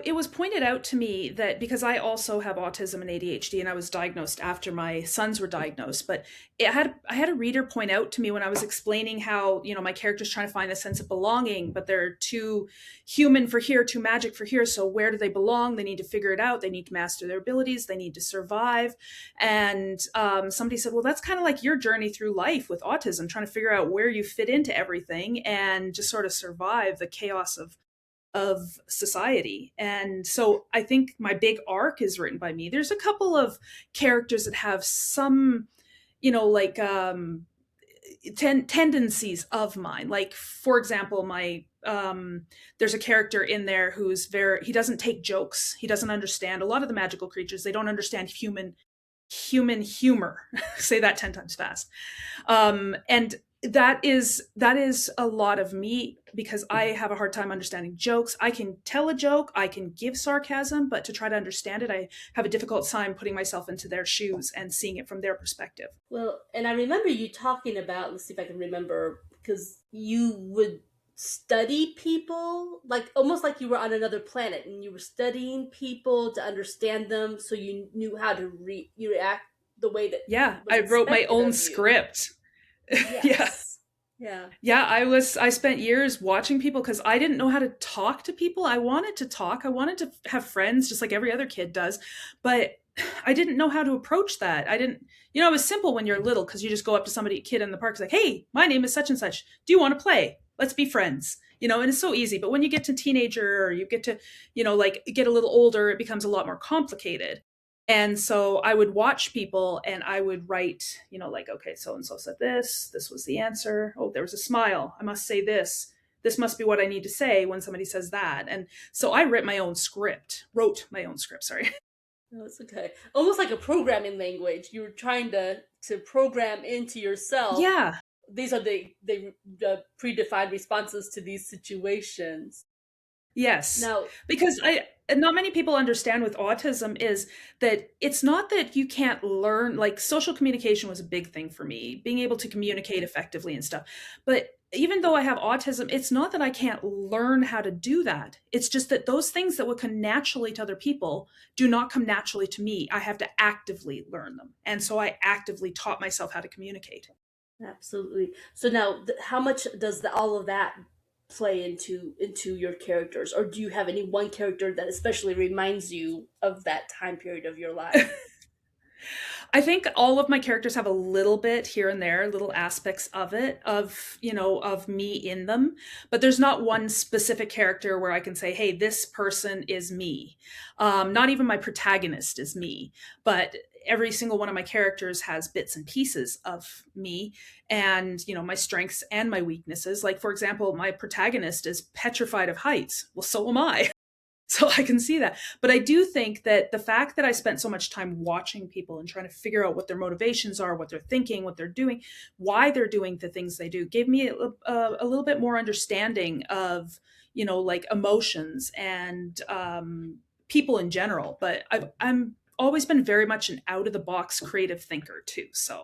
it was pointed out to me that because I also have autism and ADHD, and I was diagnosed after my sons were diagnosed, but I had a reader point out to me when I was explaining how, my character's trying to find a sense of belonging, but they're too human for here, too magic for here. So where do they belong? They need to figure it out. They need to master their abilities. They need to survive. And somebody said, well, that's kind of like your journey through life with autism, trying to figure out where you fit into everything and just sort of survive the chaos of society. And so I think my big arc is written by me. There's a couple of characters that have some, like tendencies of mine. Like, for example, my there's a character in there who's he doesn't take jokes. He doesn't understand a lot of the magical creatures. They don't understand human humor. Say that 10 times fast. And that is a lot of me because I have a hard time understanding jokes. I can tell a joke, I can give sarcasm, but to try to understand it, I have a difficult time putting myself into their shoes and seeing it from their perspective. Well, and I remember you talking about, let's see if I can remember, because you would study people, like almost like you were on another planet and you were studying people to understand them so you knew how to you react the way that Yeah, was I wrote my expected own of you. script. Yeah. Yes. Yeah. Yeah, I spent years watching people because I didn't know how to talk to people. I wanted to talk. I wanted to have friends just like every other kid does, but I didn't know how to approach that. I didn't, it was simple when you're little because you just go up to somebody, a kid in the park, it's like, hey, my name is such and such. Do you want to play? Let's be friends. And it's so easy. But when you get to teenager or you get to, like get a little older, it becomes a lot more complicated. And so I would watch people and I would write, like, okay, so and so said this. This was the answer. Oh, there was a smile. I must say this. This must be what I need to say when somebody says that. And so I wrote my own script, sorry. No, it's okay. Almost like a programming language. You were trying to program into yourself. Yeah. These are the predefined responses to these situations. Yes. Now, Because not many people understand with autism is that it's not that you can't learn, like social communication was a big thing for me, being able to communicate effectively and stuff. But even though I have autism, it's not that I can't learn how to do that. It's just that those things that would come naturally to other people do not come naturally to me. I have to actively learn them. And so I actively taught myself how to communicate. absolutely. So now, how much does all of that play into your characters, or do you have any one character that especially reminds you of that time period of your life? I think all of my characters have a little bit here and there, little aspects of it, of me in them. But there's not one specific character where I can say, hey, this person is me. Not even my protagonist is me. But every single one of my characters has bits and pieces of me and, my strengths and my weaknesses. Like, for example, my protagonist is petrified of heights. Well, so am I. So I can see that. But I do think that the fact that I spent so much time watching people and trying to figure out what their motivations are, what they're thinking, what they're doing, why they're doing the things they do, gave me a little bit more understanding of, like emotions and people in general. But I'm always been very much an out of the box creative thinker too. So